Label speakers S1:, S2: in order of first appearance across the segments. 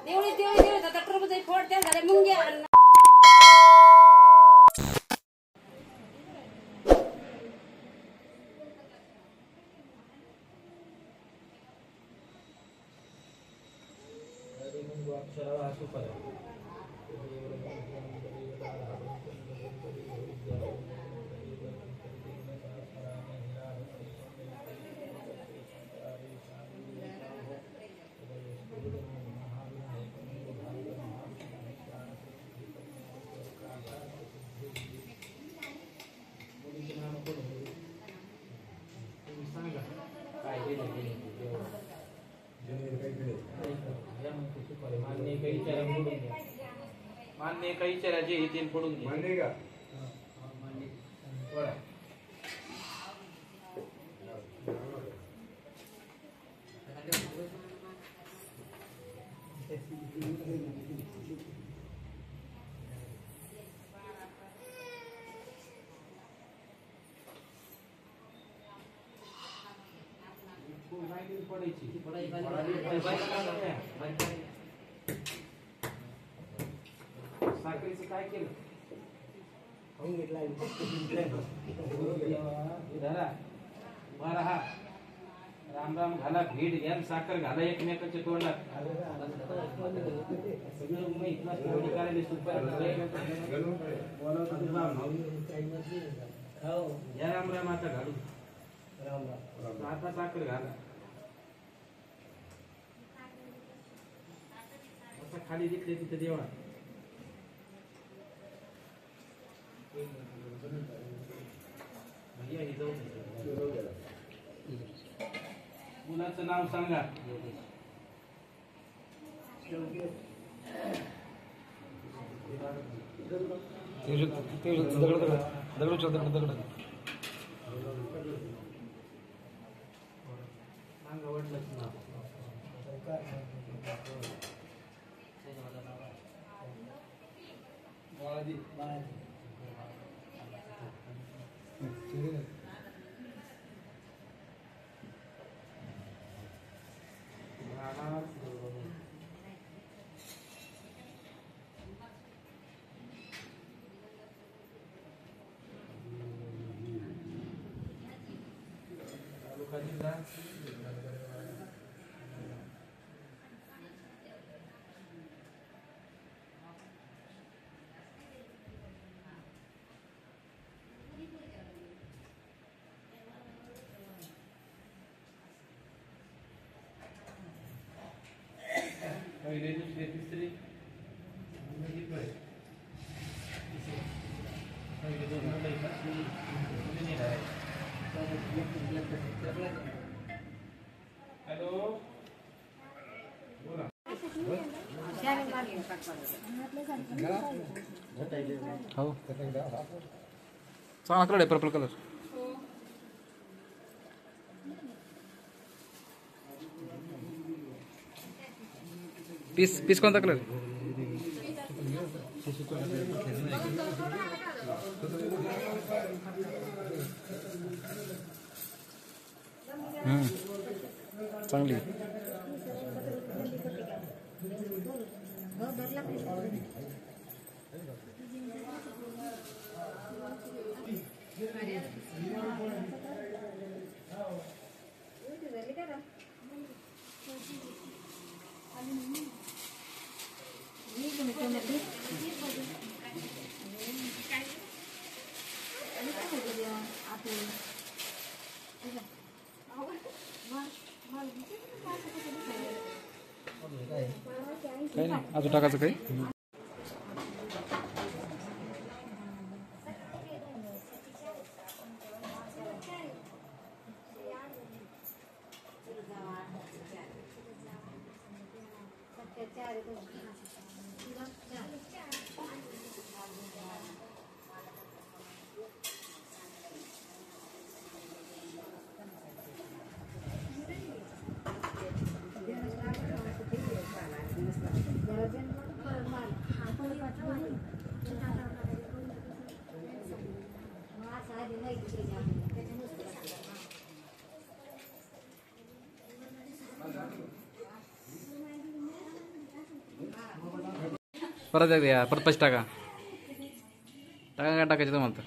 S1: देवळी देवळी देवळी आता टरबूज फोड त्या झाले मुंग्या
S2: मान्य काही चराचे हे तीन फोडून घे मान्य का बरं साखरेचं काय केलं बरं हा राम राम घाला भीड घ्या साखर घाला एकमेकाच्या तोंडात या राम राम आता घालू आता साखर घाला आता खाली दिसले तिथे देवा मुलाचं नाव सांगा पहिले दुसरे तिसरे हॅलो बोला
S3: हो चांगला कलर आहे पर्पल कलर पीस पीस कोणता कलर चांगली काही नाही अजून टाकायचं काही परत एकदा या परत पैसे टाका टाका काय टाकायचं तुम्हाला तर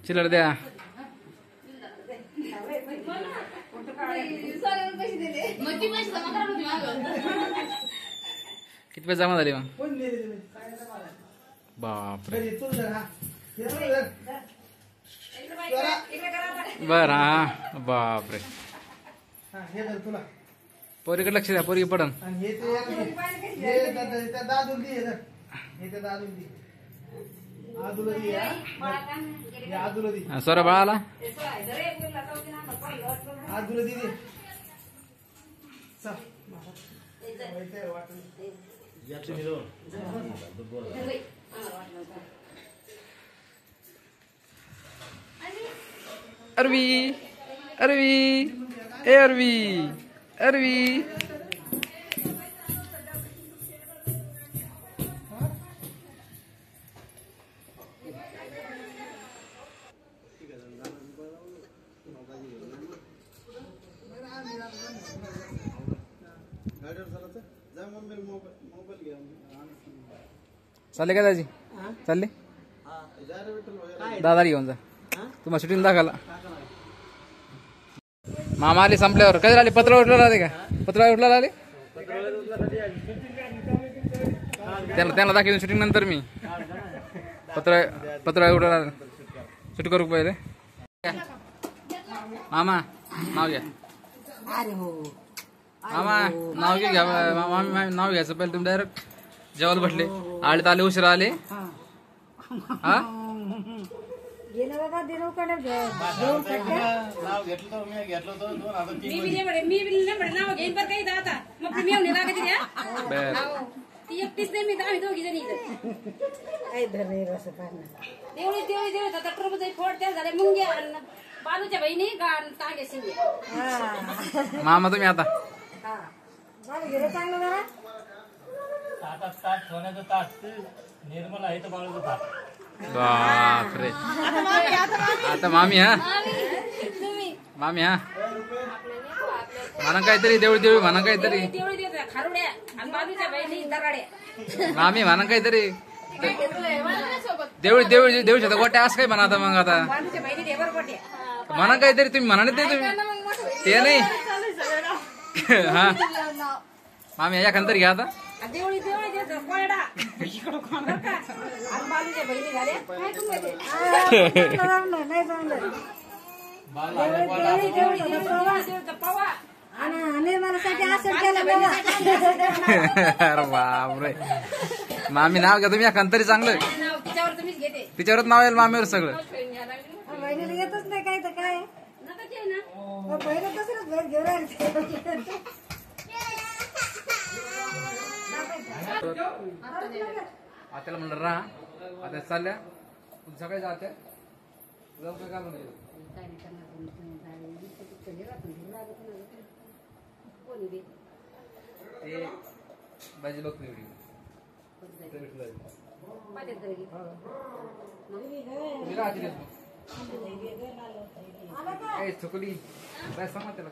S3: चिल्लर द्या किती पैसे जमा झाले मग बापरे बर हा बापरे पोरीकडे लक्ष द्या पोरी पडन सोरा बाळाला अरवी अरवी ए अरवी अरवी चालले का दाजी चालले दादा घेऊन जा तुम्हाला शूटिंग दाखवला मामा आले संपल्यावर कधी आले पत्र उठला आले का पत्र उठला आले त्यांना दाखवून शूटिंग नंतर मी पत्र उठला शूट करू पहिले मामा नाव घ्या मामा नाव घ्या मामा नाव घ्यायचं पहिले तुम्ही डायरेक्ट जेवायला बसले आले उशिरा आले हा
S1: मी बी नाव घेईन बरं काही आता मग मेवणी लागत द्या ती एकटीच नाही मी आम्ही दोघी जणी तेवढी तटरमध्ये फोड त्या झाले मुंग्या बाजूच्या बहिणी तागे शिंगे
S3: मामा तुम्ही आता
S1: चांगलं जरा
S2: ताट सोन्याचं ताट निर्मल आहे तर बाळूचं ताट
S3: बापरे आता मामी हा मामी हा म्हणा काहीतरी देवळी देवळी म्हणा काहीतरी
S1: खारुड्या आणि बाजूच्या बहिणी दराड्या
S3: मामी म्हणा काहीतरी देवळी देवळी देऊ शकता गोट्या असं काय म्हणा आता मग आता
S1: बाजूच्या बहिणी देवर गोट्या
S3: म्हणा काहीतरी तुम्ही म्हणा नाही तुम्ही ते नाही हा मामी या तरी घ्या आता
S1: देवळी देवळी देतो कोरडा आणि बाजूच्या बहिणी झाल्या काय तुम्ही पवा
S3: अरे बापरे मामी नाव घ्या तुम्ही या तरी चांगलं
S1: तिच्यावर तुम्हीच घेते
S3: तिच्यावरच नाव येईल मामीवर सगळं
S1: बहिणीला येतच नाही काय तर काय ना बहिणी तसंच भेट घेऊन
S3: आत्याला म्हणलं राहा आता चालल्या सकाळी जात्या जाऊ काय घालून ते भाजी बघ चुकली काय सांगा त्याला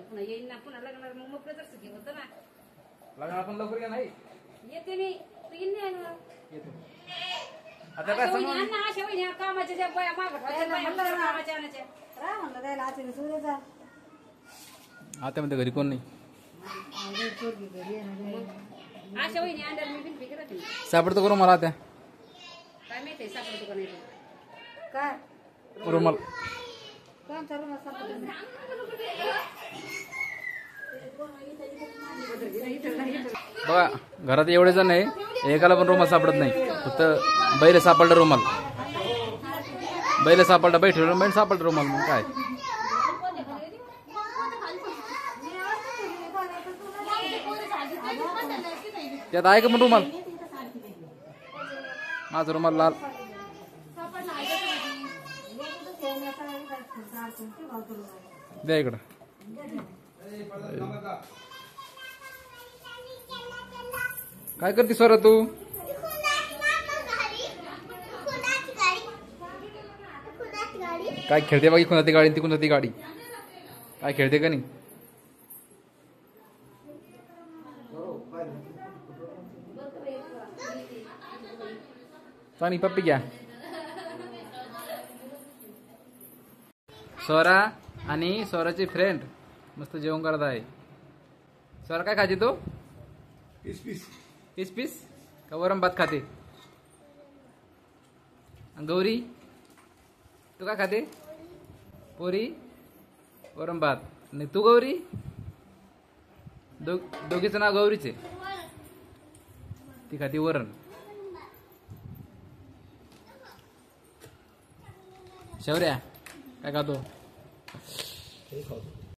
S1: पुन्हा येईन ना पुन्हा लग्नाला मग मोकळं तर सुखी होतं ना
S3: लग्न आपण लवकर घ्या नाही
S1: येते मी येईन नाही
S3: येतो आता काय सांगा
S1: अशा वहिनी कामाच्या ज्या बाया मागं कामाच्या आणायच्या
S3: आता म्हणते घरी कोण नाही
S1: अशा वहिनी अंडर मी बिन फिकर
S3: सापडतो करू मला त्या
S1: काय माहिती सापडतो का नाही काय
S3: रुमाल
S1: कोण चालू
S3: बघा घरात एवढे जण आहे एकाला पण रुमाल सापडत नाही फक्त बैल सापडला रुमाल बैल सापडला बैठे बैल सापडला रुमाल मग काय त्यात आहे का पण रुमाल माझा रुमाल लाल द्या इकडं काय करते स्वरा तू काय खेळते बाकी कोणती गाडी ती कोणती गाडी काय खेळते का नाही पाणी पप्पी घ्या स्वरा आणि स्वराची फ्रेंड मस्त जेवण करत आहे स्वरा काय खाते तो पीस पीस का वरम भात खाते गौरी तू काय खाते पोरी वरम भात आणि तू गौरी दोघीचं नाव गौरीचे ती खाती वरण शौर्या काय खातो